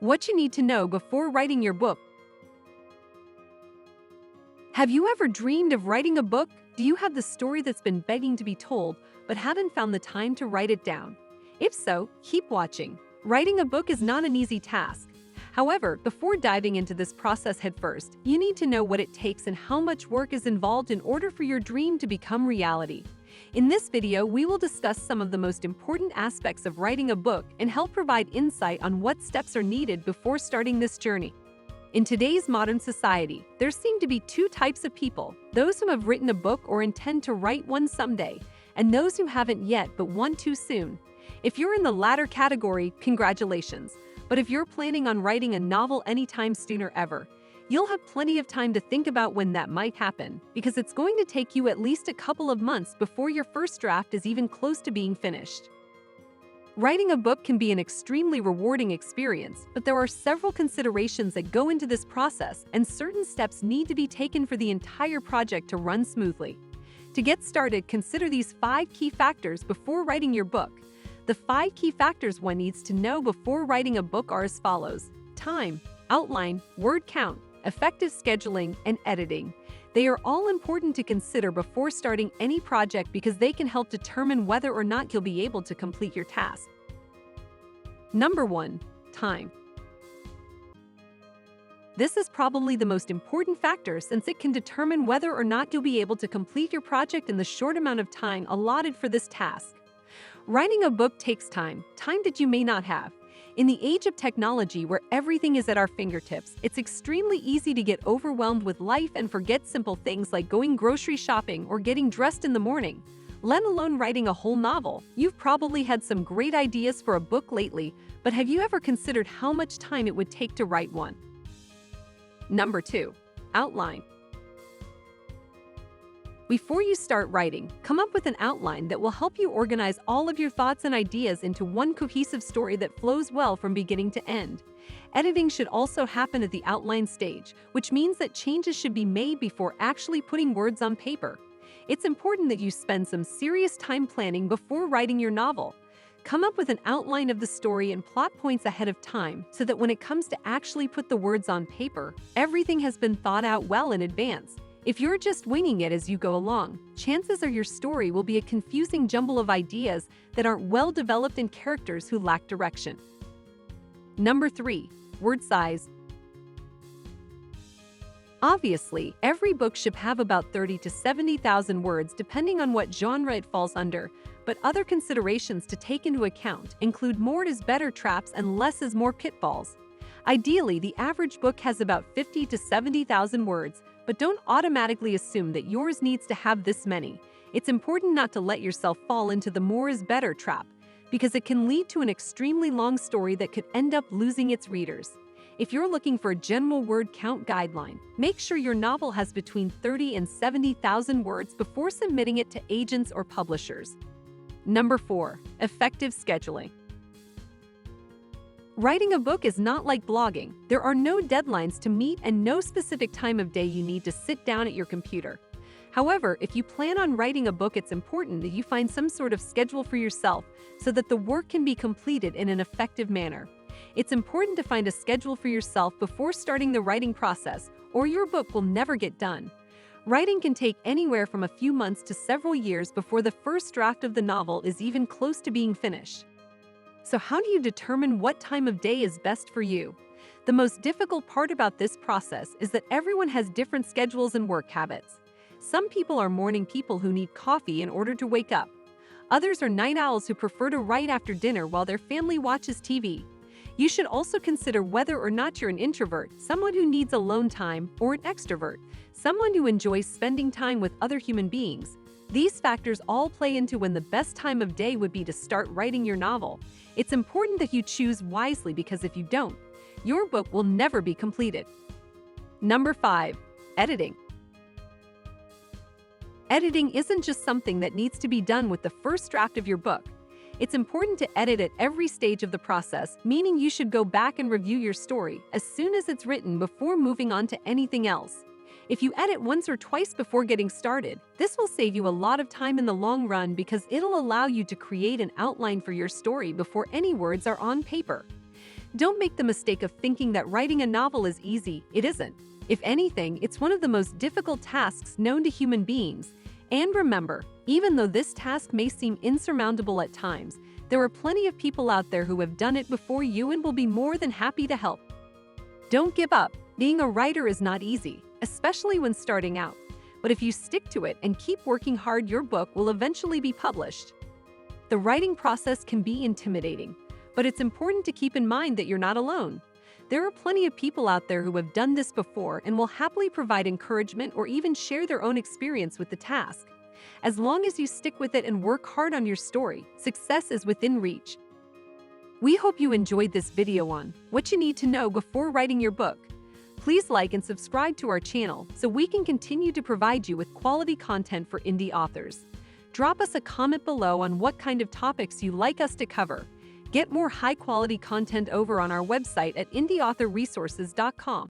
What you need to know before writing your book. Have you ever dreamed of writing a book? Do you have the story that's been begging to be told, but haven't found the time to write it down? If so, keep watching. Writing a book is not an easy task. However, before diving into this process headfirst, you need to know what it takes and how much work is involved in order for your dream to become reality. In this video, we will discuss some of the most important aspects of writing a book and help provide insight on what steps are needed before starting this journey. In today's modern society, there seem to be two types of people: those who have written a book or intend to write one someday, and those who haven't yet but want to soon. If you're in the latter category, congratulations. But if you're planning on writing a novel anytime soon or ever, you'll have plenty of time to think about when that might happen, because it's going to take you at least a couple of months before your first draft is even close to being finished. Writing a book can be an extremely rewarding experience, but there are several considerations that go into this process, and certain steps need to be taken for the entire project to run smoothly. To get started, consider these 5 key factors before writing your book. The 5 key factors one needs to know before writing a book are as follows: time, outline, word count, effective scheduling, and editing. They are all important to consider before starting any project because they can help determine whether or not you'll be able to complete your task. Number 1. Time. This is probably the most important factor since it can determine whether or not you'll be able to complete your project in the short amount of time allotted for this task. Writing a book takes time that you may not have. In the age of technology where everything is at our fingertips, it's extremely easy to get overwhelmed with life and forget simple things like going grocery shopping or getting dressed in the morning, let alone writing a whole novel. You've probably had some great ideas for a book lately, but have you ever considered how much time it would take to write one? Number 2. Outline. Before you start writing, come up with an outline that will help you organize all of your thoughts and ideas into one cohesive story that flows well from beginning to end. Editing should also happen at the outline stage, which means that changes should be made before actually putting words on paper. It's important that you spend some serious time planning before writing your novel. Come up with an outline of the story and plot points ahead of time so that when it comes to actually put the words on paper, everything has been thought out well in advance. If you're just winging it as you go along, chances are your story will be a confusing jumble of ideas that aren't well developed and characters who lack direction. Number 3. Word size. Obviously, every book should have about 30 to 70,000 words depending on what genre it falls under, but other considerations to take into account include more is better traps and less is more pitfalls. Ideally, the average book has about 50 to 70,000 words, but don't automatically assume that yours needs to have this many. It's important not to let yourself fall into the more is better trap, because it can lead to an extremely long story that could end up losing its readers. If you're looking for a general word count guideline, make sure your novel has between 30 and 70,000 words before submitting it to agents or publishers. Number 4. Effective scheduling. Writing a book is not like blogging. There are no deadlines to meet and no specific time of day you need to sit down at your computer. However, if you plan on writing a book, it's important that you find some sort of schedule for yourself so that the work can be completed in an effective manner. It's important to find a schedule for yourself before starting the writing process, or your book will never get done. Writing can take anywhere from a few months to several years before the first draft of the novel is even close to being finished. So how do you determine what time of day is best for you? The most difficult part about this process is that everyone has different schedules and work habits. Some people are morning people who need coffee in order to wake up. Others are night owls who prefer to write after dinner while their family watches TV. You should also consider whether or not you're an introvert, someone who needs alone time, or an extrovert, someone who enjoys spending time with other human beings. These factors all play into when the best time of day would be to start writing your novel. It's important that you choose wisely because if you don't, your book will never be completed. Number 5. Editing. Editing isn't just something that needs to be done with the first draft of your book. It's important to edit at every stage of the process, meaning you should go back and review your story as soon as it's written before moving on to anything else. If you edit once or twice before getting started, this will save you a lot of time in the long run because it'll allow you to create an outline for your story before any words are on paper. Don't make the mistake of thinking that writing a novel is easy. It isn't. If anything, it's one of the most difficult tasks known to human beings. And remember, even though this task may seem insurmountable at times, there are plenty of people out there who have done it before you and will be more than happy to help. Don't give up. Being a writer is not easy, especially when starting out. But if you stick to it and keep working hard, your book will eventually be published. The writing process can be intimidating, but it's important to keep in mind that you're not alone. There are plenty of people out there who have done this before and will happily provide encouragement or even share their own experience with the task. As long as you stick with it and work hard on your story, success is within reach. We hope you enjoyed this video on what you need to know before writing your book. Please like and subscribe to our channel so we can continue to provide you with quality content for indie authors. Drop us a comment below on what kind of topics you'd like us to cover. Get more high-quality content over on our website at indieauthorresources.com.